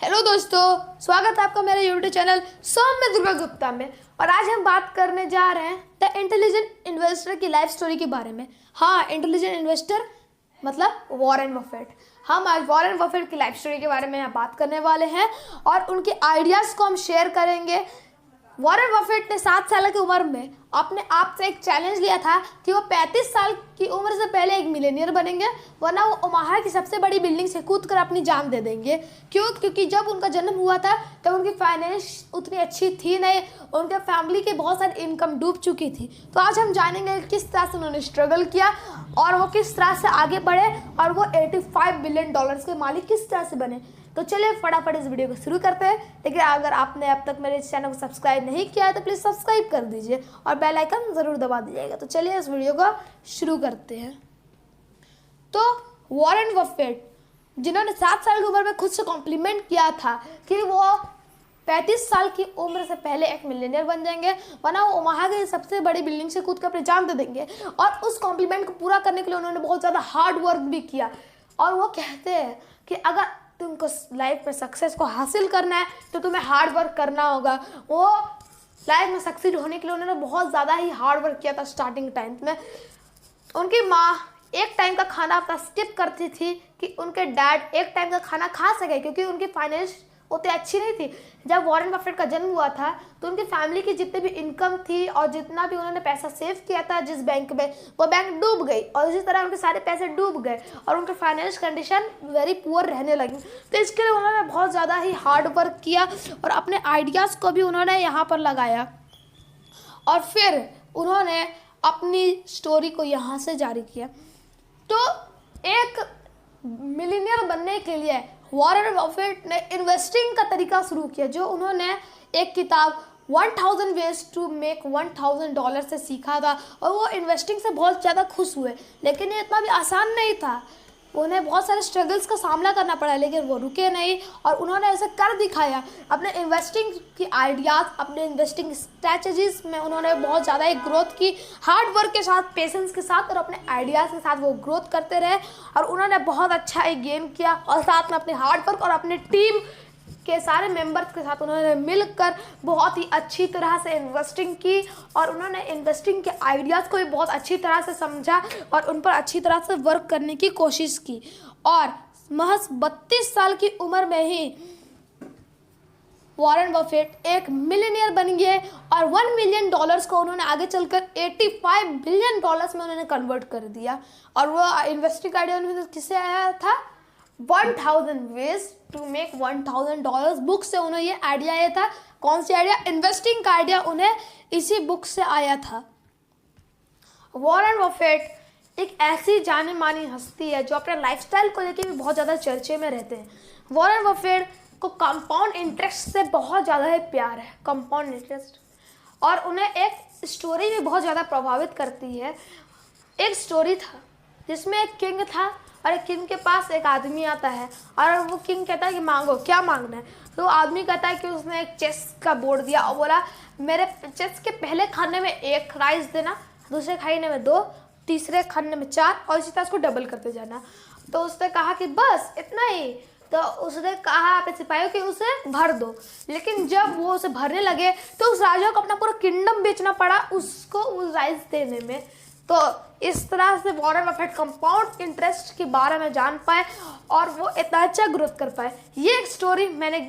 Hello दोस्तों, स्वागत है आपका मेरे यूट्यूब चैनल सौम्य दुर्गा गुप्ता में। और आज हम बात करने जा रहे हैं द इंटेलिजेंट इन्वेस्टर की लाइफ स्टोरी के बारे में। हाँ, इंटेलिजेंट इन्वेस्टर मतलब वॉरेन बफेट। हम आज वॉरेन बफेट की लाइफ स्टोरी के बारे में यहाँ बात करने वाले हैं और उनके आइडियाज़ को हम शेयर करेंगे। वॉरेन बफेट ने 7 साल की उम्र में अपने आप से एक चैलेंज लिया था कि वो 35 साल की उम्र से पहले एक मिलेनियर बनेंगे, वरना वो ओमाहा की सबसे बड़ी बिल्डिंग से कूद कर अपनी जान दे देंगे। क्योंकि जब उनका जन्म हुआ था तब उनकी फाइनेंस उतनी अच्छी थी नहीं, उनके फैमिली की बहुत सारी इनकम डूब चुकी थी। तो आज हम जानेंगे किस तरह से उन्होंने स्ट्रगल किया और वो किस तरह से आगे बढ़े और वो $85 बिलियन के मालिक किस तरह से बने। तो चलिए फटाफट इस वीडियो को शुरू करते हैं। लेकिन अगर आपने अब तक मेरे चैनल को सब्सक्राइब नहीं किया है तो प्लीज़ सब्सक्राइब कर दीजिए और बेल आइकन ज़रूर दबा दीजिएगा। तो चलिए इस वीडियो को शुरू करते हैं। तो वॉरेन बफेट, जिन्होंने 7 साल की उम्र में खुद से कॉम्प्लीमेंट किया था कि वो 35 साल की उम्र से पहले एक मिलियनियर बन जाएंगे, वरना वो ओमाहा की सबसे बड़ी बिल्डिंग से कूद कर अपनी जान दे देंगे। और उस कॉम्प्लीमेंट को पूरा करने के लिए उन्होंने बहुत ज़्यादा हार्ड वर्क भी किया। और वो कहते हैं कि अगर तुमको लाइफ में सक्सेस को हासिल करना है तो तुम्हें हार्ड वर्क करना होगा। वो लाइफ में सक्सीड होने के लिए उन्होंने बहुत ज़्यादा ही हार्ड वर्क किया था। स्टार्टिंग टाइम में उनकी माँ एक टाइम का खाना अपना स्किप करती थी कि उनके डैड एक टाइम का खाना खा सके, क्योंकि उनकी फाइनेंस उतनी अच्छी नहीं थी। जब वॉरेन बफेट का जन्म हुआ था तो उनकी फैमिली की जितनी भी इनकम थी और जितना भी उन्होंने पैसा सेव किया था जिस बैंक में, वो बैंक डूब गई और इसी तरह उनके सारे पैसे डूब गए और उनकी फाइनेंस कंडीशन वेरी पुअर रहने लगी। तो इसके लिए उन्होंने बहुत ज़्यादा ही हार्ड वर्क किया और अपने आइडियाज़ को भी उन्होंने यहाँ पर लगाया और फिर उन्होंने अपनी स्टोरी को यहाँ से जारी किया। तो एक मिलियनियर बनने के लिए वॉरेन बफेट ने इन्वेस्टिंग का तरीका शुरू किया, जो उन्होंने एक किताब 1000 वेज टू मेक $1000 से सीखा था। और वो इन्वेस्टिंग से बहुत ज़्यादा खुश हुए, लेकिन ये इतना भी आसान नहीं था। उन्हें बहुत सारे स्ट्रगल्स का सामना करना पड़ा, लेकिन वो रुके नहीं और उन्होंने ऐसे कर दिखाया। अपने इन्वेस्टिंग की आइडियाज़, अपने इन्वेस्टिंग स्ट्रैटेजीज में उन्होंने बहुत ज़्यादा एक ग्रोथ की, हार्ड वर्क के साथ, पेशेंस के साथ और अपने आइडियाज़ के साथ वो ग्रोथ करते रहे और उन्होंने बहुत अच्छा एक गेन किया। और साथ में अपने हार्ड वर्क और अपने टीम के सारे मेंबर्स के साथ उन्होंने मिलकर बहुत ही अच्छी तरह से इन्वेस्टिंग की और उन्होंने इन्वेस्टिंग के आइडियाज़ को भी बहुत अच्छी तरह से समझा और उन पर अच्छी तरह से वर्क करने की कोशिश की। और महज 32 साल की उम्र में ही वॉरेन बफेट एक मिलियनियर बन गए और $1 मिलियन को उन्होंने आगे चलकर $85 बिलियन में उन्होंने कन्वर्ट कर दिया। और वो इन्वेस्टिंग आइडिया उन्होंने किससे आया था? 1000 वेज टू मेक $1000 बुक से उन्हें ये आइडिया आया था। कौन सी आइडिया? इन्वेस्टिंग का आइडिया उन्हें इसी बुक से आया था। वॉरेन बफेट एक ऐसी जानी मानी हस्ती है जो अपने लाइफस्टाइल को लेकर भी बहुत ज़्यादा चर्चे में रहते हैं। वॉरेन बफेट को कंपाउंड इंटरेस्ट से बहुत ज़्यादा ही प्यार है, कंपाउंड इंटरेस्ट। और उन्हें एक स्टोरी भी बहुत ज़्यादा प्रभावित करती है। एक स्टोरी था जिसमें एक किंग था और एक किंग के पास एक आदमी आता है और वो किंग कहता है कि मांगो, क्या मांगना है? तो आदमी कहता है कि उसने एक चेस का बोर्ड दिया और बोला मेरे चेस के पहले खाने में 1 राइस देना, दूसरे खाने में 2, तीसरे खाने में 4 और इसी तरह उसको डबल करते जाना। तो उसने कहा कि बस इतना ही। तो उसने कहा अपने सिपाहियों कि उसे भर दो। लेकिन जब वो उसे भरने लगे तो उस राजा को अपना पूरा किंगडम बेचना पड़ा उसको उस राइस देने में। तो इस तरह से वॉरेन बफेट कंपाउंड इंटरेस्ट के बारे में जान पाए और वो इतना अच्छा ग्रोथ कर पाए। ये एक स्टोरी मैंने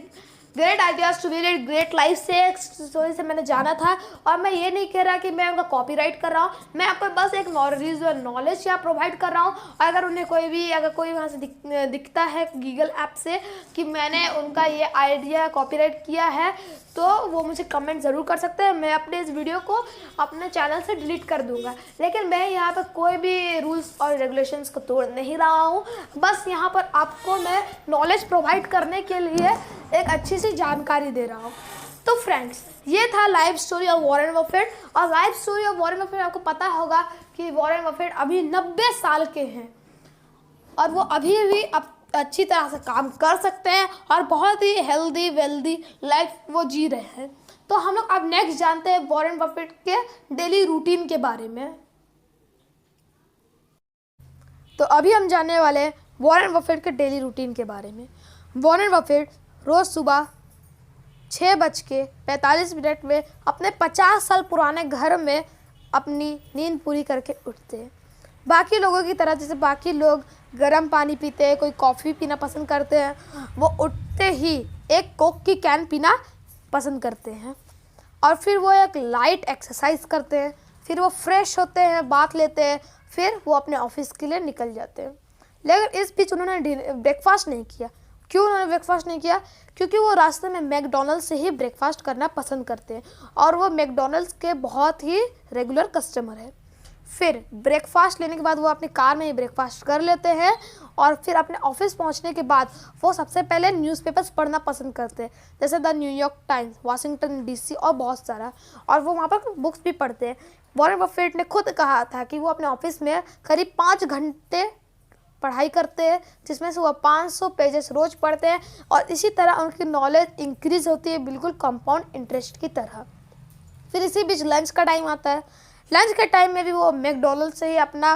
great ideas to lead great life से एक स्टोरी से मैंने जाना था। और मैं ये नहीं कह रहा कि मैं उनका कॉपीराइट कर रहा हूँ, मैं आपको बस एक नॉलेज या प्रोवाइड कर रहा हूँ। अगर उन्हें अगर कोई वहाँ से दिखता है गूगल ऐप से कि मैंने उनका ये आइडिया कॉपीराइट किया है तो वो मुझे कमेंट ज़रूर कर सकते हैं। मैं अपने इस वीडियो को अपने चैनल से डिलीट कर दूंगा। लेकिन मैं यहाँ पर कोई भी रूल्स और रेगुलेशंस को तोड़ नहीं रहा हूँ, बस यहाँ पर आपको मैं नॉलेज प्रोवाइड करने के लिए एक अच्छी सी जानकारी दे रहा हूँ। तो फ्रेंड्स, ये था life story of Warren Buffett. और life story of Warren Buffett आपको पता होगा कि वॉरेन बफेट अभी 90 साल के हैं और वो अभी भी अच्छी तरह से काम कर सकते हैं और बहुत ही हेल्दी वेल्दी लाइफ वो जी रहे हैं। तो हम लोग अब नेक्स्ट जानते हैं वॉरेन बफेट के डेली रूटीन के बारे में। तो अभी हम जानने वाले हैं वॉरेन बफेट के डेली रूटीन के बारे में। वॉरेन बफेट रोज़ सुबह 6:45 में अपने 50 साल पुराने घर में अपनी नींद पूरी करके उठते हैं। बाकी लोगों की तरह, जैसे बाकी लोग गर्म पानी पीते हैं, कोई कॉफ़ी पीना पसंद करते हैं, वो उठते ही एक कोक की कैन पीना पसंद करते हैं और फिर वो एक लाइट एक्सरसाइज करते हैं, फिर वो फ्रेश होते हैं, बात लेते हैं, फिर वो अपने ऑफिस के लिए निकल जाते हैं। लेकिन इस बीच उन्होंने ब्रेकफास्ट नहीं किया। क्यों उन्होंने ब्रेकफास्ट नहीं किया? क्योंकि वो रास्ते में मैकडॉनल्ड्स से ही ब्रेकफास्ट करना पसंद करते हैं और वो मैकडॉनल्ड्स के बहुत ही रेगुलर कस्टमर है। फिर ब्रेकफास्ट लेने के बाद वो अपनी कार में ही ब्रेकफास्ट कर लेते हैं और फिर अपने ऑफिस पहुंचने के बाद वो सबसे पहले न्यूज़पेपर्स पढ़ना पसंद करते हैं, जैसे the New York times, Washington DC और बहुत सारा, और वो वहाँ पर बुक्स भी पढ़ते हैं। वॉरेन बफेट ने खुद कहा था कि वो अपने ऑफिस में करीब 5 घंटे पढ़ाई करते हैं, जिसमें से वो 500 पेजेस रोज़ पढ़ते हैं और इसी तरह उनकी नॉलेज इंक्रीज होती है, बिल्कुल कंपाउंड इंटरेस्ट की तरह। फिर इसी बीच लंच का टाइम आता है। लंच के टाइम में भी वो मैकडॉनल्ड्स से ही अपना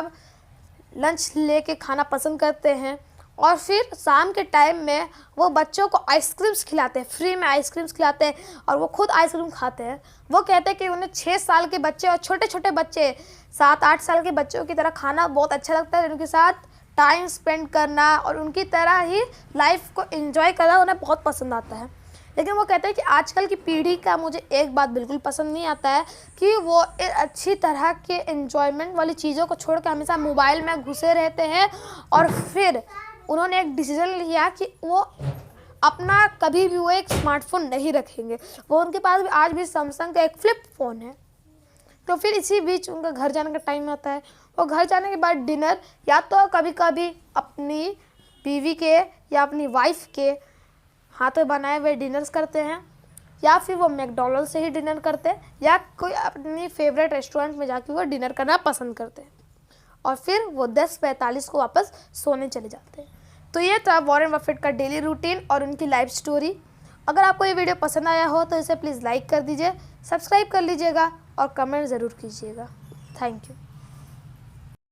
लंच लेके खाना पसंद करते हैं और फिर शाम के टाइम में वो बच्चों को आइसक्रीम्स खिलाते हैं, फ्री में आइसक्रीम्स खिलाते हैं और वो खुद आइसक्रीम खाते हैं। वो कहते हैं कि उन्हें 6 साल के बच्चे और छोटे छोटे बच्चे 7-8 साल के बच्चों की तरह खाना बहुत अच्छा लगता है, उनके साथ टाइम स्पेंड करना और उनकी तरह ही लाइफ को एंजॉय करना उन्हें बहुत पसंद आता है। लेकिन वो कहते हैं कि आजकल की पीढ़ी का मुझे एक बात बिल्कुल पसंद नहीं आता है कि वो अच्छी तरह के एंजॉयमेंट वाली चीज़ों को छोड़ के हमेशा मोबाइल में घुसे रहते हैं। और फिर उन्होंने एक डिसीज़न लिया कि वो अपना कभी भी वो एक स्मार्टफोन नहीं रखेंगे। वो उनके पास भी आज भी सैमसंग का एक फ्लिप फ़ोन है। तो फिर इसी बीच उनका घर जाने का टाइम आता है। वो घर जाने के बाद डिनर या तो कभी कभी अपनी बीवी के या अपनी वाइफ के हाथों बनाए हुए डिनर्स करते हैं, या फिर वो मैकडॉनल्ड्स से ही डिनर करते हैं, या कोई अपनी फेवरेट रेस्टोरेंट में जाके वो डिनर करना पसंद करते हैं और फिर वो 10:45 को वापस सोने चले जाते हैं। तो ये था वॉरेन बफेट का डेली रूटीन और उनकी लाइफ स्टोरी। अगर आपको ये वीडियो पसंद आया हो तो इसे प्लीज़ लाइक कर दीजिए, सब्सक्राइब कर लीजिएगा और कमेंट ज़रूर कीजिएगा। Thank you.